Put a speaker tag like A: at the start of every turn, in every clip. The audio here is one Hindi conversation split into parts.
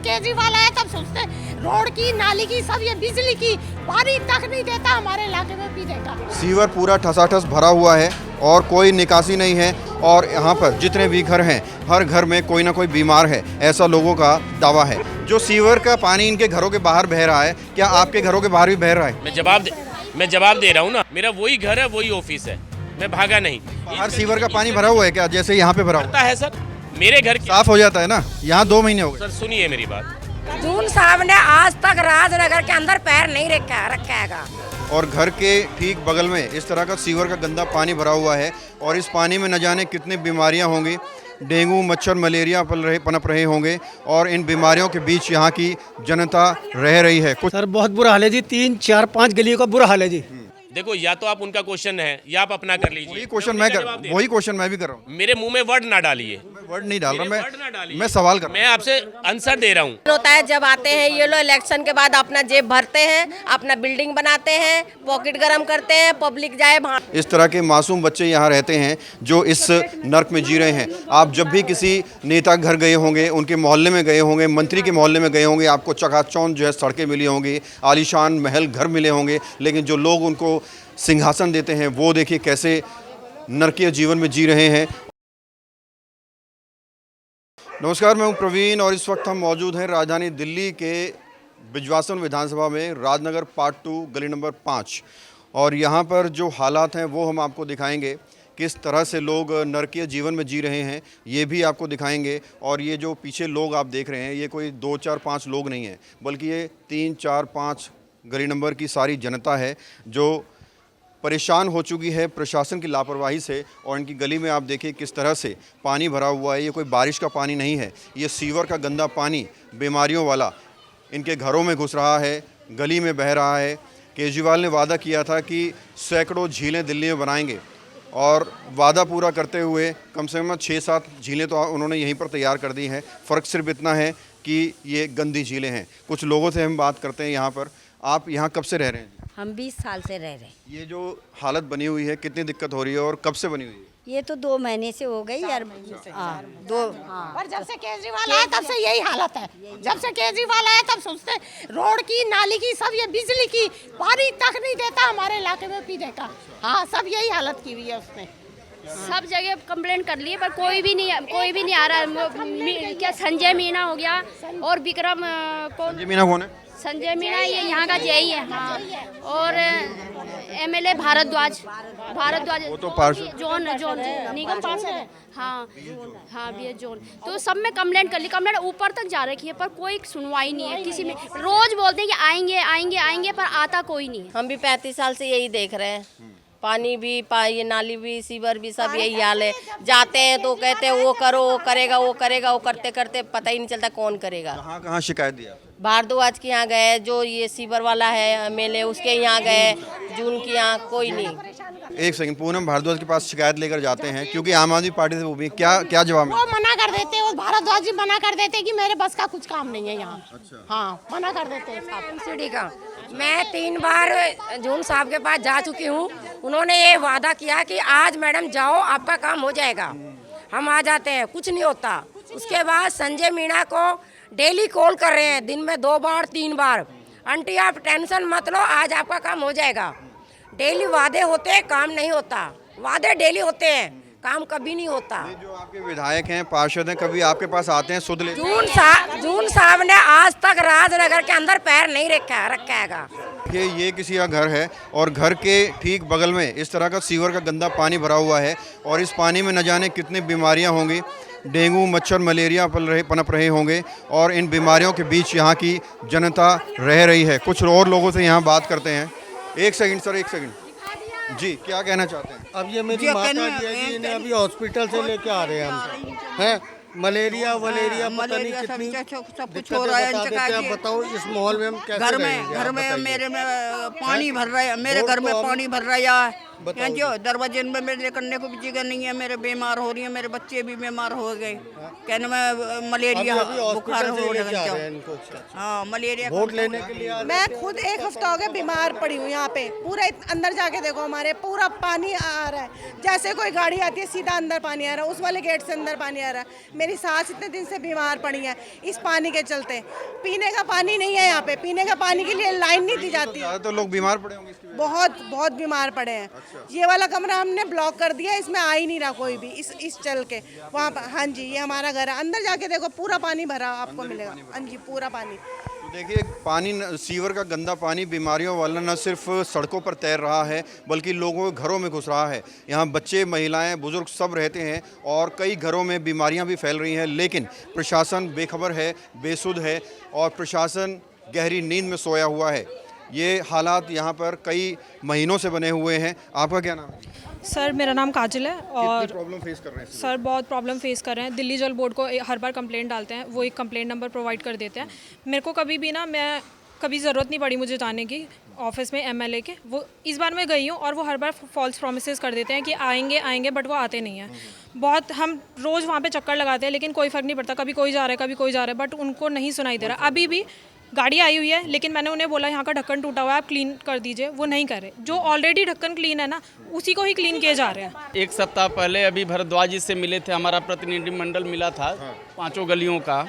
A: केजरीवाल आया तब सोचते रोड की, नाली की, सब ये बिजली की, पानी तक नहीं देता हमारे इलाके में पीने का।
B: सीवर पूरा ठसाठस भरा हुआ है और कोई निकासी नहीं है और यहाँ पर जितने भी घर हैं हर घर में कोई ना कोई बीमार है, ऐसा लोगों का दावा है। जो सीवर का पानी इनके घरों के बाहर बह रहा है, क्या आपके घरों के बाहर भी बह रहा है?
C: मैं जवाब दे रहा हूँ ना, मेरा वही घर है, वही ऑफिस है, मैं भागा नहीं।
B: हर सीवर का पानी भरा हुआ है क्या, जैसे यहाँ पे भरा हुआ
C: पता है सर, मेरे घर की
B: साफ हो जाता है ना? यहाँ 2 महीने हो गए।
C: सर सुनिए मेरी बात,
D: जून साहब ने आज तक राजनगर के अंदर पैर नहीं रखा है।
B: और घर के ठीक बगल में इस तरह का सीवर का गंदा पानी भरा हुआ है और इस पानी में न जाने कितनी बीमारियां होंगी, डेंगू, मच्छर, मलेरिया पनप रहे होंगे और इन बीमारियों के बीच यहाँ की जनता रह रही है। कुछ
E: सर बहुत बुरा हाल है जी, 3, 4, 5 गलियों का बुरा हाल है जी।
C: देखो या तो आप उनका क्वेश्चन है या आप अपना कर लीजिए।
B: वही क्वेश्चन मैं भी कर रहा हूँ।
C: मेरे मुंह में वर्ड ना डालिए।
B: वर्ड नहीं डाल रहा मैं सवाल कर रहा हूँ।
C: मैं आपसे आंसर दे रहा हूँ।
D: होता है जब आते हैं ये लोग इलेक्शन के बाद अपना जेब भरते हैं, अपना बिल्डिंग बनाते हैं, पॉकेट गरम करते हैं, पब्लिक जाए वहाँ।
B: इस तरह के मासूम बच्चे यहाँ रहते हैं जो इस नर्क में जी रहे हैं। आप जब भी किसी नेता घर गए होंगे, उनके मोहल्ले में गए होंगे, मंत्री के मोहल्ले में गए होंगे, आपको चकाचौंध जो है सड़कें मिली होंगी, आलीशान महल घर मिले होंगे, लेकिन जो लोग उनको सिंहासन देते हैं वो देखिए कैसे नरकीय जीवन में जी रहे हैं। नमस्कार, मैं हूं प्रवीण और इस वक्त हम मौजूद हैं राजधानी दिल्ली के बिजवासन विधानसभा में, राजनगर पार्ट 2 गली नंबर 5। और यहां पर जो हालात हैं वो हम आपको दिखाएंगे, किस तरह से लोग नरकीय जीवन में जी रहे हैं ये भी आपको दिखाएंगे। और ये जो पीछे लोग आप देख रहे हैं ये कोई 2, 4, 5 लोग नहीं हैं, बल्कि ये 3, 4, 5 गली नंबर की सारी जनता है जो परेशान हो चुकी है प्रशासन की लापरवाही से। और इनकी गली में आप देखिए किस तरह से पानी भरा हुआ है। ये कोई बारिश का पानी नहीं है, ये सीवर का गंदा पानी बीमारियों वाला इनके घरों में घुस रहा है, गली में बह रहा है। केजरीवाल ने वादा किया था कि सैकड़ों झीलें दिल्ली में बनाएंगे और वादा पूरा करते हुए कम से कम 6-7 झीलें तो उन्होंने यहीं पर तैयार कर दी हैं। फ़र्क सिर्फ इतना है कि ये गंदी झीलें हैं। कुछ लोगों से हम बात करते हैं यहाँ पर। आप यहाँ कब से रह रहे हैं?
D: हम 20 साल से रह रहे हैं।
B: ये जो हालत बनी हुई है कितनी दिक्कत हो रही है और कब से बनी हुई है?
D: ये तो 2 महीने से हो गई यार।
A: पर जब से केजरीवाल आया तब से यही हालत है। जब से केजरीवाल आया तब सोचते रोड की, नाली की, सब ये बिजली की, पानी तक नहीं देता हमारे इलाके में पीने का। हाँ, सब यही हालत की हुई है उसने।
F: सब जगह कंप्लेंट कर लिए पर कोई भी नहीं आ रहा। क्या संजय मीना हो गया और विक्रम कौन?
B: संजय मीना कौन है?
F: संजय मीना ये यहाँ का जेई है। हाँ, और एमएलए भारद्वाज
B: वो तो पार्षद
F: जोन निगम पार्षद है। हाँ, बी जोन। तो सब में कंप्लेंट कर ली, कंप्लेंट ऊपर तक जा रखी है पर कोई सुनवाई नहीं है किसी में। रोज बोलते हैं कि आएंगे पर आता कोई नहीं है।
D: हम भी 35 साल से यही देख रहे हैं। पानी भी, ये नाली भी, सीवर भी, सब यही हाल है। जाते हैं तो कहते हैं वो करो, वो करेगा, वो करते करते पता ही नहीं चलता कौन करेगा।
B: कहाँ शिकायत दिया?
D: भारद्वाज के यहाँ गए, जो ये सीवर वाला है एमएलए उसके यहाँ गए, जून के यहाँ कोई नहीं।
B: एक सेकंड, पूनम भारद्वाज के पास शिकायत लेकर जाते हैं क्योंकि आम आदमी पार्टी से वो भी क्या जवाब है?
A: वो मना कर देते हैं, वो भारद्वाज जी मना कर देते हैं कि मेरे बस का कुछ काम नहीं है यहाँ। अच्छा। हाँ, मना कर देते हैं
D: एमसीडी का। मैं 3 बार जून साहब के पास जा चुकी हूँ। उन्होंने ये वादा किया कि आज मैडम जाओ, आपका काम हो जाएगा। हम आ जाते हैं, कुछ नहीं होता। उसके बाद संजय मीणा को डेली कॉल कर रहे हैं, दिन में 2 बार 3 बार, आंटी आप टेंशन मत लो, आज आपका काम हो जाएगा। डेली वादे होते हैं, काम नहीं होता। वादे डेली होते हैं, काम कभी नहीं होता।
B: जो आपके विधायक हैं, पार्षद हैं, कभी आपके पास आते हैं सुध लेते?
D: जून साहब ने आज तक राजनगर के अंदर पैर नहीं रखा है।
B: ये किसी का घर है और घर के ठीक बगल में इस तरह का सीवर का गंदा पानी भरा हुआ है और इस पानी में न जाने कितनी बीमारियां होंगी, डेंगू, मच्छर, मलेरिया पनप रहे होंगे और इन बीमारियों के बीच यहाँ की जनता रह रही है। कुछ और लोगों से यहाँ बात करते हैं। एक सेकंड सर, एक सेकंड जी, क्या कहना चाहते हैं?
E: अब ये मेरी माता जी है जी, इन्हें अभी हॉस्पिटल से लेके आ रहे हैं हम, हैं मलेरिया पता नहीं कितनी
G: सब कुछ हो रहा है।
E: आप बताओ इस माहौल में हम कैसे रहेंगे?
G: घर में मेरे में पानी भर रहा है, मेरे घर में पानी भर रहा है।
E: बताओ
G: जो दरवाजे में मेरे करने को भी जगह नहीं है, मेरे बीमार हो रही है, मेरे बच्चे भी बीमार हो गए, कहने में मलेरिया बुखार हो
E: लेके आ रहे हैं
G: रहा
E: इनको।
G: हाँ मलेरिया
E: वोट लेने के लिए आ रहे
A: मैं खुद एक हफ्ता हो गया बीमार पड़ी हूँ यहाँ पे। पूरा अंदर जाके देखो, हमारे पूरा पानी आ रहा है, जैसे कोई गाड़ी आती है सीधा अंदर पानी आ रहा है, उस वाले गेट से अंदर पानी आ रहा है। मेरी सास इतने दिन से बीमार पड़ी है इस पानी के चलते। पीने का पानी नहीं है यहाँ पे, पीने का पानी के लिए लाइन नहीं दी जाती है।
B: ज़्यादातर लोग बीमार पड़े होंगे इसकी वजह
A: बहुत बहुत बीमार पड़े हैं। ये वाला कमरा हमने ब्लॉक कर दिया, इसमें आ ही नहीं रहा कोई भी इस चल के वहाँ पर। हाँ जी, ये हमारा घर है, अंदर जाके देखो पूरा पानी भरा आपको मिलेगा। हाँ जी, पूरा पानी।
B: तो देखिए पानी सीवर का गंदा पानी बीमारियों वाला न सिर्फ सड़कों पर तैर रहा है बल्कि लोगों के घरों में घुस रहा है। यहाँ बच्चे, महिलाएं, बुजुर्ग सब रहते हैं और कई घरों में बीमारियां भी फैल रही हैं, लेकिन प्रशासन बेखबर है, बेसुध है और प्रशासन गहरी नींद में सोया हुआ है। ये हालात यहाँ पर कई महीनों से बने हुए हैं। आपका क्या नाम है?
H: सर मेरा नाम काजल है और
B: प्रॉब्लम फेस कर रहे हैं?
H: सर बहुत प्रॉब्लम फेस कर रहे हैं। दिल्ली जल बोर्ड को हर बार कंप्लेंट डालते हैं, वो एक कंप्लेंट नंबर प्रोवाइड कर देते हैं। मेरे को कभी भी ना, मैं कभी ज़रूरत नहीं पड़ी मुझे जाने की ऑफिस में एमएलए के। वो इस बार मैं गई हूँ और वो हर बार फॉल्स प्रॉमिसेस कर देते हैं कि आएंगे आएंगे, बट वो आते नहीं हैं। बहुत हम रोज़ वहाँ पे चक्कर लगाते हैं लेकिन कोई फ़र्क नहीं पड़ता। कभी कोई जा रहा है, कभी कोई जा रहा है, बट उनको नहीं सुनाई दे रहा। अभी भी गाड़ी आई हुई है लेकिन मैंने उन्हें बोला यहाँ का ढक्कन टूटा हुआ है, आप क्लीन कर दीजिए, वो नहीं करे। जो ऑलरेडी ढक्कन क्लीन है ना, उसी को ही क्लीन किए जा रहे हैं।
I: एक सप्ताह पहले अभी भारद्वाज जी से मिले थे, हमारा प्रतिनिधिमंडल मिला था 5 गलियों का।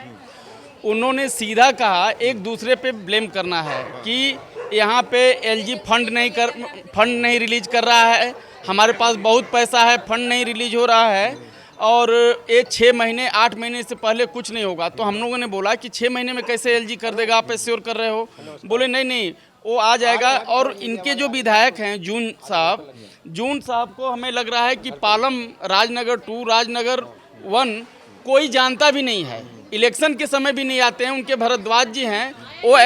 I: उन्होंने सीधा कहा एक दूसरे पे ब्लेम करना है कि यहाँ पे एलजी फंड नहीं रिलीज कर रहा है, हमारे पास बहुत पैसा है, फंड नहीं रिलीज हो रहा है और ये 6 महीने 8 महीने से पहले कुछ नहीं होगा। तो हम लोगों ने बोला कि 6 महीने में कैसे एलजी कर देगा, आप एश्योर कर रहे हो? बोले नहीं वो आ जाएगा। और इनके जो विधायक हैं जून साहब को हमें लग रहा है कि पालम, राजनगर 2, राजनगर 1 कोई जानता भी नहीं है, इलेक्शन के समय भी नहीं आते हैं। उनके भारद्वाज जी हैं, वो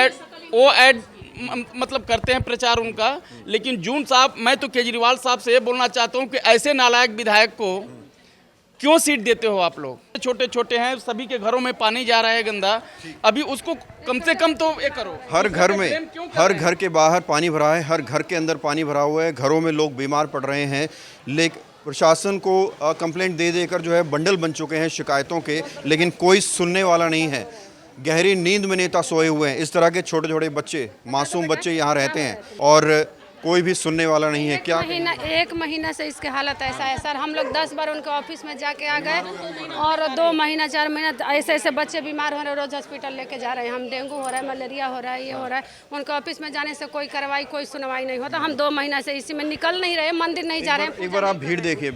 I: एड मतलब करते हैं प्रचार उनका। लेकिन जून साहब, मैं तो केजरीवाल साहब से ये बोलना चाहता हूँ कि ऐसे नालायक विधायक को क्यों सीट देते हो आप लोग? छोटे छोटे हैं, सभी के घरों में पानी जा रहा है गंदा, अभी उसको कम से कम तो ये करो।
B: हर घर में, हर घर के बाहर पानी भरा है, हर घर के अंदर पानी भरा हुआ है, घरों में लोग बीमार पड़ रहे हैं। लेकिन प्रशासन को कंप्लेंट दे देकर जो है बंडल बन चुके हैं शिकायतों के, लेकिन कोई सुनने वाला नहीं है। गहरी नींद में नेता सोए हुए हैं। इस तरह के छोटे छोटे बच्चे, मासूम बच्चे यहाँ रहते हैं और कोई भी सुनने वाला नहीं है। क्या
F: एक महीना से इसके हालत ऐसा है सर। हम लोग 10 बार उनके ऑफिस में जाके आ गए और 2 महीना 4 महीना ऐसे बच्चे बीमार हो रहे हैं, रोज हॉस्पिटल लेके जा रहे हैं। हम डेंगू हो रहा है, मलेरिया हो रहा है, ये हो रहा है। उनके ऑफिस में जाने से कोई कार्रवाई, कोई सुनवाई नहीं होता। हम 2 महीना से इसी में निकल नहीं रहे, मंदिर नहीं जा रहे हैं।
B: एक बार आप भीड़ देखिए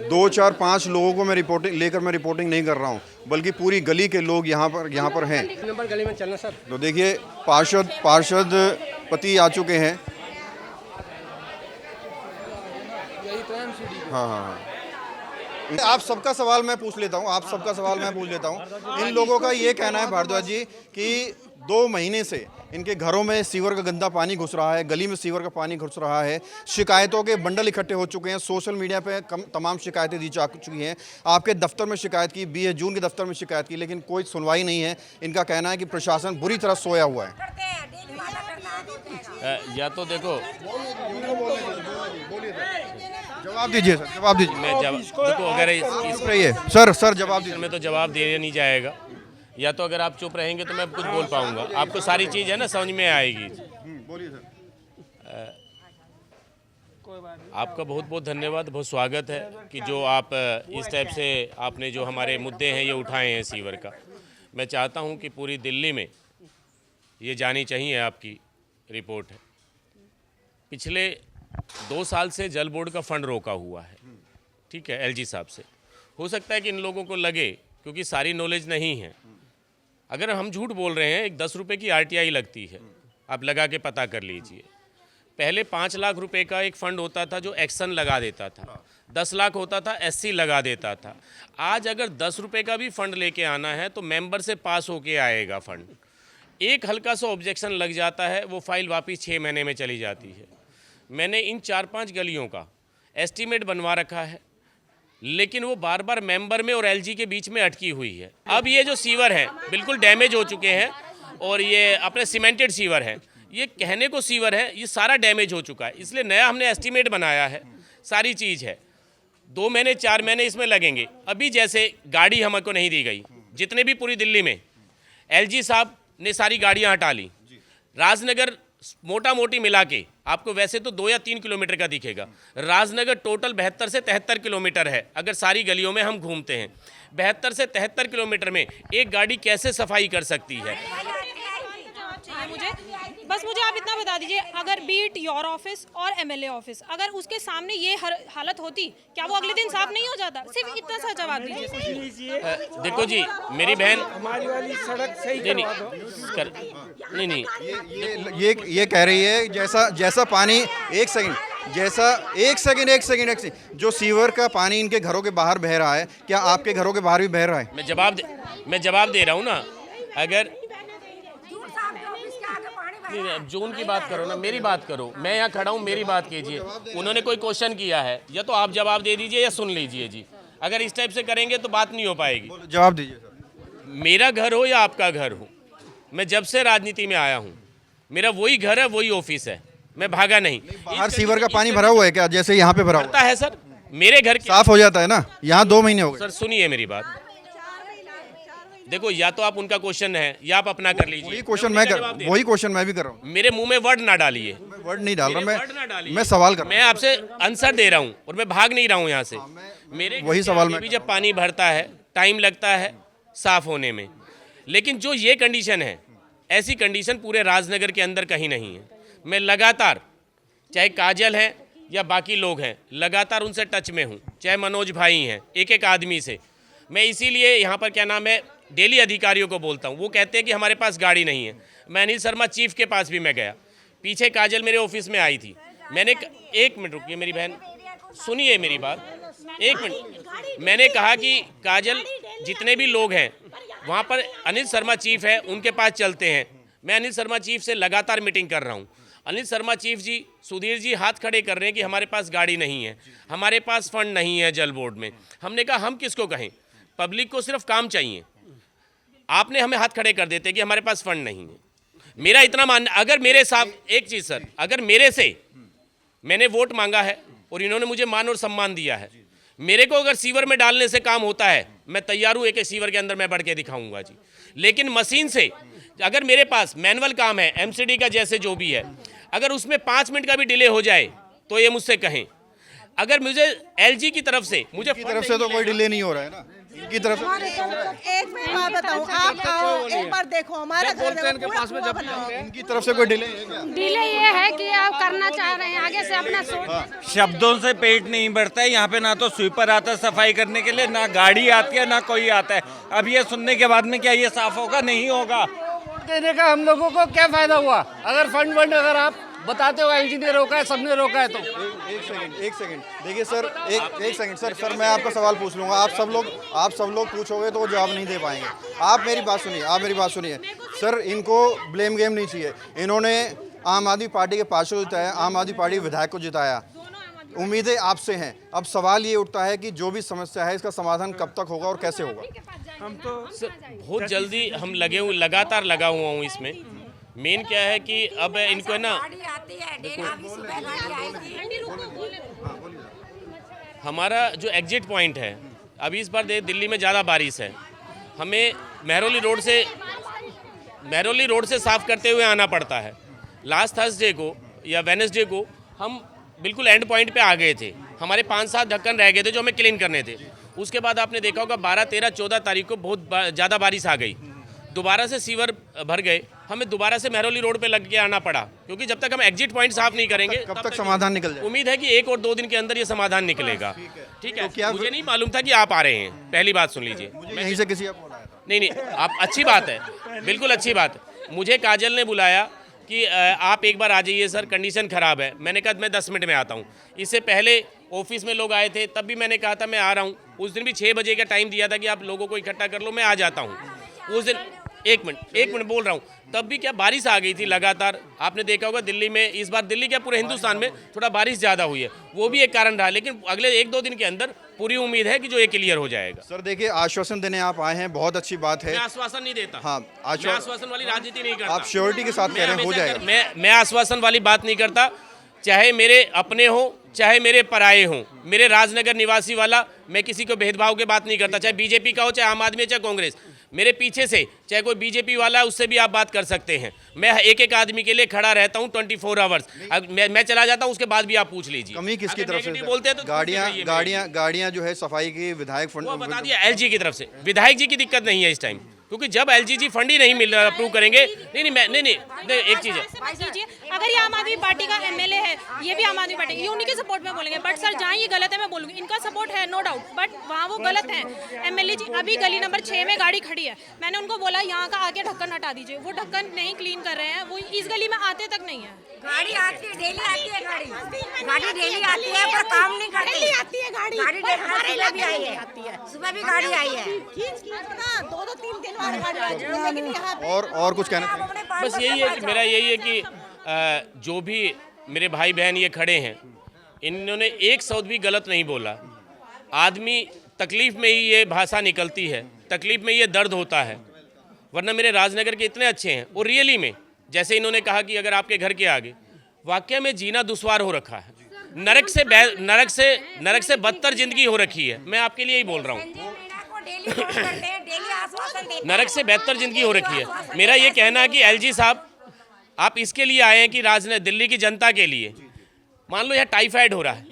B: 2, 4, 5 लोगों को मैं रिपोर्टिंग नहीं कर रहा हूँ, बल्कि पूरी गली के लोग यहाँ पर हैं।
E: नंबर गली में चलना सर।
B: तो देखिए पार्षद पति आ चुके हैं। हाँ, आप सबका सवाल मैं पूछ लेता हूँ। इन लोगों का ये कहना है भारद्वाज जी कि 2 महीने से इनके घरों में सीवर का गंदा पानी घुस रहा है, गली में सीवर का पानी घुस रहा है, शिकायतों के बंडल इकट्ठे हो चुके हैं, सोशल मीडिया पे तमाम शिकायतें दी जा चुकी हैं। आपके दफ्तर में शिकायत की, 20 जून के दफ्तर में शिकायत की, लेकिन कोई सुनवाई नहीं है। इनका कहना है कि प्रशासन बुरी तरह सोया हुआ है।
C: या तो देखो,
B: जवाब दीजिए सर, जवाब दीजिए।
C: मैं देखो, अगर
B: रहिए सर जवाब दीजिए।
C: में तो जवाब दिया नहीं जाएगा। या तो अगर आप चुप रहेंगे तो मैं कुछ बोल पाऊंगा, आपको सारी चीज़ है ना समझ में आएगी।
B: बोलिए सर।
C: आपका बहुत बहुत धन्यवाद, बहुत स्वागत है कि जो आप इस टाइप से आपने जो हमारे मुद्दे हैं ये उठाए हैं सीवर का। मैं चाहता हूं कि पूरी दिल्ली में ये जानी चाहिए आपकी रिपोर्ट है। पिछले 2 साल से जल बोर्ड का फंड रोका हुआ है, ठीक है, एलजी साहब से। हो सकता है कि इन लोगों को लगे, क्योंकि सारी नॉलेज नहीं है। अगर हम झूठ बोल रहे हैं, एक 10 रुपये की आरटीआई लगती है, आप लगा के पता कर लीजिए। पहले 5 लाख रुपए का एक फ़ंड होता था जो एक्शन लगा देता था, 10 लाख होता था एससी लगा देता था। आज अगर 10 रुपये का भी फ़ंड लेके आना है तो मेंबर से पास होके आएगा फ़ंड। एक हल्का सा ऑब्जेक्शन लग जाता है, वो फाइल वापस 6 महीने में चली जाती है। मैंने इन 4-5 गलियों का एस्टीमेट बनवा रखा है, लेकिन वो बार बार मेंबर में और एलजी के बीच में अटकी हुई है। अब ये जो सीवर है बिल्कुल डैमेज हो चुके हैं और ये अपने सीमेंटेड सीवर है, ये कहने को सीवर है, ये सारा डैमेज हो चुका है, इसलिए नया हमने एस्टीमेट बनाया है, सारी चीज़ है। 2 महीने 4 महीने इसमें लगेंगे। अभी जैसे गाड़ी हमको नहीं दी गई, जितने भी पूरी दिल्ली में LG साहब ने सारी गाड़ियाँ हटा ली। राजनगर मोटा मोटी मिला के आपको वैसे तो 2 या 3 किलोमीटर का दिखेगा, राजनगर टोटल 72 से 73 किलोमीटर है। अगर सारी गलियों में हम घूमते हैं, 72 से 73 किलोमीटर में एक गाड़ी कैसे सफाई कर सकती है?
H: मुझे आप इतना बता दीजिए, अगर बीट योर ऑफिस और MLA ऑफिस, अगर उसके सामने ये हालत होती, क्या वो अगले दिन साफ नहीं हो जाता? सिर्फ इतना सा जवाब दीजिए।
C: देखो जी, मेरी बहन
J: हमारी वाली सड़क सही
B: ये ये कह रही है जैसा पानी एक सेकंड जो सीवर का पानी इनके घरों के बाहर बह रहा है, क्या आपके घरों के बाहर भी बह रहा है?
C: मैं जवाब दे रहा हूँ ना। अगर नहीं, अब जून की बात करो ना, मेरी बात करो, मैं यहाँ खड़ा हूँ, मेरी बात कीजिए। उन्होंने कोई क्वेश्चन किया है, या तो आप जवाब दे दीजिए या सुन लीजिए जी। अगर इस टाइप से करेंगे तो बात नहीं हो पाएगी।
B: जवाब दीजिए सर।
C: मेरा घर हो या आपका घर हो, मैं जब से राजनीति में आया हूँ, मेरा वही घर है, वही ऑफिस है, मैं भागा नहीं।
B: बाहर सीवर का पानी भरा हुआ है क्या, जैसे यहाँ पे भरा हुआ
C: है? सर मेरे घर
B: साफ हो जाता है ना, यहाँ 2 महीने हो गए।
C: सर सुनिए मेरी बात, देखो या तो आप उनका क्वेश्चन है या आप अपना कर लीजिए।
B: वही क्वेश्चन मैं भी कर रहा हूँ।
C: मेरे मुंह में वर्ड ना डालिए।
B: वर्ड नहीं डाल रहा मैं सवाल कर रहा हूँ।
C: मैं आपसे आंसर दे रहा हूँ और मैं भाग नहीं रहा हूँ यहाँ से। मेरे
B: वही सवाल में
C: भी जब पानी भरता है टाइम लगता है साफ होने में, लेकिन जो ये कंडीशन है, ऐसी कंडीशन पूरे राजनगर के अंदर कहीं नहीं है। मैं लगातार, चाहे काजल हैं या बाकी लोग हैं, लगातार उनसे टच में हूँ, चाहे मनोज भाई हैं, एक आदमी से। मैं इसीलिए यहाँ पर क्या नाम है, डेली अधिकारियों को बोलता हूँ। वो कहते हैं कि हमारे पास गाड़ी नहीं है। मैं अनिल शर्मा चीफ के पास भी मैं गया, पीछे काजल मेरे ऑफिस में आई थी। मैंने 1 मिनट रुकिए मेरी बहन, सुनिए मेरी बात 1 मिनट। मैंने कहा कि काजल जितने भी लोग हैं वहाँ पर अनिल शर्मा चीफ है, उनके पास चलते हैं। मैं अनिल शर्मा चीफ से लगातार मीटिंग कर रहा हूँ। अनिल शर्मा चीफ जी, सुधीर जी हाथ खड़े कर रहे हैं कि हमारे पास गाड़ी नहीं है, हमारे पास फंड नहीं है जल बोर्ड में। हमने कहा हम किसको कहें, पब्लिक को सिर्फ काम चाहिए। आपने हमें हाथ खड़े कर देते कि हमारे पास फंड नहीं है। मेरा इतना मानना, अगर मेरे साथ एक चीज़ सर, अगर मेरे से मैंने वोट मांगा है और इन्होंने मुझे मान और सम्मान दिया है, मेरे को अगर सीवर में डालने से काम होता है, मैं तैयार हूँ एक सीवर के अंदर मैं बढ़ के दिखाऊंगा जी। लेकिन मशीन से अगर मेरे पास मैनुअल काम है, MCD का जैसे जो भी है, अगर उसमें 5 मिनट का भी डिले हो जाए तो ये मुझसे कहें। अगर मुझे LG की तरफ से
B: तो कोई डिले नहीं हो रहा है ना, इनकी तरफ
K: से। एक मैं बात बताऊं, आप आओ एक बार देखो हमारा
B: इनकी तरफ से कोई डिले है क्या?
F: डिले ये है कि आप करना चाह रहे हैं, आगे से अपना सोच।
J: शब्दों से पेट नहीं भरता है यहाँ पे, ना तो स्वीपर आता है सफाई करने के लिए, ना गाड़ी आती है, ना कोई आता है। अब ये सुनने के बाद में क्या ये साफ होगा? नहीं होगा।
I: देने का हम लोगों को क्या फायदा हुआ? अगर फंड अगर आप बताते हो LG ने रोका है, सबने रोका है तो
B: एक सेकंड देखिए सर, एक सेकंड सर मैं आपका सवाल पूछ लूँगा। आप सब लोग पूछोगे तो वो जवाब नहीं दे पाएंगे। आप मेरी बात सुनिए सर, इनको ब्लेम गेम नहीं चाहिए। इन्होंने आम आदमी पार्टी के पार्षद जिताया, आम आदमी पार्टी विधायक को जिताया, उम्मीदें आपसे हैं। अब सवाल ये उठता है कि जो भी समस्या है इसका समाधान कब तक होगा और कैसे होगा?
C: हम तो बहुत जल्दी हम लगातार लगा हुआ हूँ इसमें। मेन क्या है कि अब इनको है ना, हमारा जो एग्जिट पॉइंट है, अभी इस बार दिल्ली में ज़्यादा बारिश है, हमें मेहरौली रोड से साफ़ करते हुए आना पड़ता है। लास्ट थर्सडे को या वेडनेसडे को हम बिल्कुल एंड पॉइंट पे आ गए थे। हमारे 5-7 ढक्कन रह गए थे जो हमें क्लीन करने थे। उसके बाद आपने देखा होगा 12, 13, 14 तारीख को बहुत ज़्यादा बारिश आ गई, दोबारा से सीवर भर गए, हमें दोबारा से मेहरौली रोड पे लग के आना पड़ा, क्योंकि जब तक हम एग्जिट पॉइंट साफ नहीं करेंगे
B: कब तक समाधान निकल जाए।
C: उम्मीद है कि 1 और 2 दिन के अंदर ये समाधान निकलेगा। ठीक है,
B: तो
C: मुझे नहीं मालूम था कि आप आ रहे हैं, पहली बात सुन लीजिए।
B: यहीं से किसी
C: नहीं, आप अच्छी बात है, बिल्कुल अच्छी बात है। मुझे काजल ने बुलाया कि आप एक बार आ जाइए सर, कंडीशन ख़राब है। मैंने कहा मैं 10 मिनट में आता हूँ। इससे पहले ऑफिस में लोग आए थे, तब भी मैंने कहा था मैं आ रहा हूँ। उस दिन भी 6 बजे का टाइम दिया था कि आप लोगों को इकट्ठा कर लो, मैं आ जाता हूँ। उस दिन एक मिनट बोल रहा हूँ, तब भी क्या बारिश आ गई थी लगातार। आपने देखा होगा दिल्ली में, इस बार दिल्ली क्या पूरे हिंदुस्तान में थोड़ा बारिश ज़्यादा हुई है, वो भी एक कारण रहा। लेकिन अगले 1-2 दिन के अंदर पूरी उम्मीद है कि जो ये क्लियर हो जाएगा।
B: सर देखिए, आश्वासन देने आप आए हैं, बहुत अच्छी बात है।
C: मैं आश्वासन नहीं देता।
B: हाँ,
C: मैं आश्वासन वाली राजनीति नहीं करता।
B: आप श्योरिटी के साथ कह रहे हैं हो जाएगा।
C: मैं आश्वासन वाली बात नहीं करता, चाहे मेरे अपने हो चाहे मेरे पराये हों, मेरे राजनगर निवासी वाला, मैं किसी को भेदभाव की बात नहीं करता, चाहे बीजेपी का हो, चाहे आम आदमी, चाहे कांग्रेस। मेरे पीछे से चाहे कोई बीजेपी वाला है, उससे भी आप बात कर सकते हैं। मैं एक एक आदमी के लिए खड़ा रहता हूँ 24 आवर्स। मैं चला जाता हूँ, उसके बाद भी आप पूछ लीजिए।
B: कमी किसकी तरफ से
C: बोलते हैं तो
B: गाड़ियाँ जो है सफाई की विधायक फंड
C: वो बता दिया एलजी की तरफ से। विधायक जी की दिक्कत नहीं है इस टाइम, क्योंकि जब एलजी फंड ही नहीं मिल रहा अप्रूव करेंगे। नहीं, एक चीज़ है,
H: अगर ये आम आदमी पार्टी का एमएलए है, ये भी आम आदमी पार्टी, ये उन्हीं के सपोर्ट में बोलेंगे। बट सर जहाँ ये गलत है मैं बोलूँगी, इनका सपोर्ट है नो डाउट, बट वहाँ वो गलत है। एमएलए जी अभी गली नंबर 6 में गाड़ी खड़ी है, मैंने उनको बोला यहाँ का आके ढक्कन हटा दीजिए, वो ढक्कन नहीं क्लीन कर रहे हैं, वो इस गली में आते तक नहीं है।
D: गाड़ी आती है, डेली आती है गाड़ी डेली आती है, पर काम नहीं करती।
A: डेली आती है गाड़ी,
D: हमारे इलाके में भी आई है, सुबह भी गाड़ी आई है।
A: दो 3 दिन बाद गाड़ी आती है, लेकिन यहाँ
B: और कुछ कहना चाहिए?
C: बस यही है कि मेरा यही है कि जो भी मेरे भाई बहन ये खड़े हैं, इन्होंने एक शब्द भी गलत नहीं बोला। आदमी तकलीफ में ही ये भाषा निकलती है, तकलीफ में ये दर्द होता है, वरना मेरे राजनगर के इतने अच्छे हैं। और रियली में जैसे इन्होंने कहा कि अगर आपके घर के आगे वाकई में जीना दुश्वार हो रखा है, नरक से बदतर जिंदगी हो रखी है, मैं आपके लिए ही बोल रहा हूँ। नरक से बेहतर जिंदगी हो रखी है। मेरा ये कहना है कि एलजी साहब, आप इसके लिए आए हैं कि दिल्ली की जनता के लिए, मान लो यहाँ टाइफाइड हो रहा है,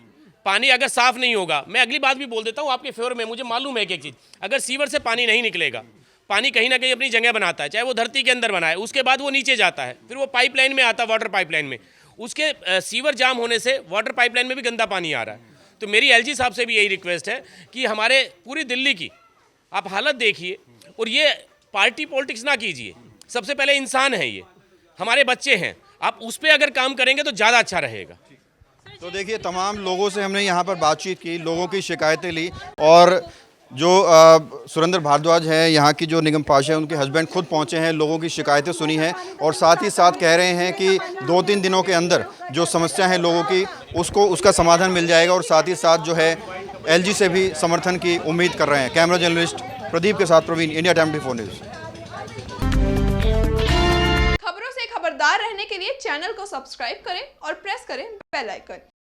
C: पानी अगर साफ नहीं होगा, मैं अगली बात भी बोल देता हूँ आपके फेवर में, मुझे मालूम है एक चीज़, अगर सीवर से पानी नहीं निकलेगा, पानी कहीं ना कहीं अपनी जगह बनाता है, चाहे वो धरती के अंदर बनाए, उसके बाद वो नीचे जाता है, फिर वो पाइपलाइन में आता है, वाटर पाइपलाइन में, उसके सीवर जाम होने से वाटर पाइपलाइन में भी गंदा पानी आ रहा है। तो मेरी एलजी साहब से भी यही रिक्वेस्ट है कि हमारे पूरी दिल्ली की आप हालत देखिए, और ये पार्टी पॉलिटिक्स ना कीजिए। सबसे पहले इंसान है, ये हमारे बच्चे हैं, आप उस पर अगर काम करेंगे तो ज़्यादा अच्छा रहेगा।
B: तो देखिए, तमाम लोगों से हमने यहाँ पर बातचीत की, लोगों की शिकायतें ली, और जो सुरेंद्र भारद्वाज हैं, यहाँ की जो निगम पार्षद हैं, उनके हस्बैंड खुद पहुँचे हैं, लोगों की शिकायतें सुनी हैं, और साथ ही साथ कह रहे हैं कि 2-3 दिनों के अंदर जो समस्या है लोगों की, उसका समाधान मिल जाएगा। और साथ ही साथ जो है एलजी से भी समर्थन की उम्मीद कर रहे हैं। कैमरा जर्नलिस्ट प्रदीप के साथ प्रवीण, इंडिया टाइम 24 न्यूज़।
L: खबरों से खबरदार रहने के लिए चैनल को सब्सक्राइब करें और प्रेस करें बेल आइकन।